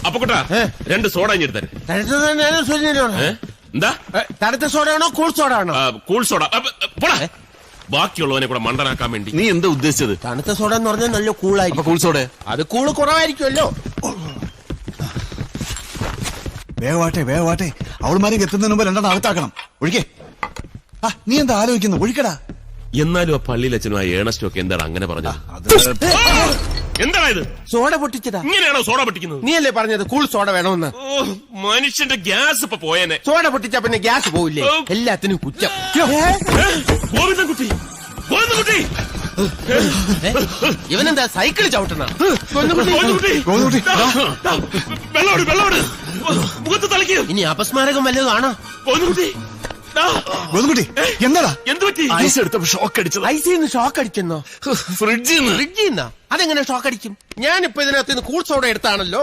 അപ്പൊ കൂട്ടാ 2 സോഡ ഇഞ്ഞെടുത്തേ. എന്താ തണുത്ത സോഡയാണോ കൂൾ സോഡ ആണോ? Cool soda. പോടാ, ബാക്കിയുള്ളവനെ കൂടെ മണ്ടനാക്കാൻ വേണ്ടി. നീ എന്താ ഉദ്ദേശിച്ചത്? തണുത്ത സോഡ എന്ന് പറഞ്ഞാൽ നല്ല കൂളായിരിക്കും. കൂൾ സോഡ അത് കൂള് കുറവായിരിക്കുമല്ലോ. വേഗവാട്ടെ അവൾമാരെ എത്തുന്നതിന് മുമ്പ് 2 അകത്താക്കണം. ഒഴിക്കേ. നീ എന്താ ആലോചിക്കുന്നു? ഒഴിക്കടാ. എന്നാലും ആ പള്ളിയിൽ അച്ഛനും ആ ഏണസ്റ്റും ഒക്കെ എന്താണ് അങ്ങനെ പറഞ്ഞത്? എന്താണ് ഇത്? സോഡ പൊട്ടിച്ചതാ. ഇങ്ങനെയാണോ സോഡ പൊട്ടിക്കുന്നത്? നീയല്ലേ പറഞ്ഞത് കൂൾ സോഡ വേണമെന്ന്? മനുഷ്യന്റെ ഗ്യാസ് ഇപ്പൊ പോയേനെ. സോഡ പൊട്ടിച്ച പിന്നെ ഗ്യാസ് പോവില്ലേ? എല്ലാത്തിനും കുറ്റം. ഗോവിന്ദൻകുട്ടി ഇവനെന്താ സൈക്കിൾ ചവിട്ടണ? വെള്ളോട് മുഖത്ത് തളിക്കൂ. ഇനി അപസ്മാരകം വല്ലതാണോ? എന്താടാ? എന്ത് പറ്റി? ഐസ് എടുത്തപ്പോ ഷോക്ക് അടിച്ചത്. ഐസിന്ന് ഷോക്ക് അടിച്ചെന്നോ? ഫ്രിഡ്ജിന്ന്? അതെങ്ങനെ ഷോക്ക് അടിക്കും? ഞാനിപ്പോ ഇതിനകത്ത് കൂൾ സോഡ എടുത്താണല്ലോ.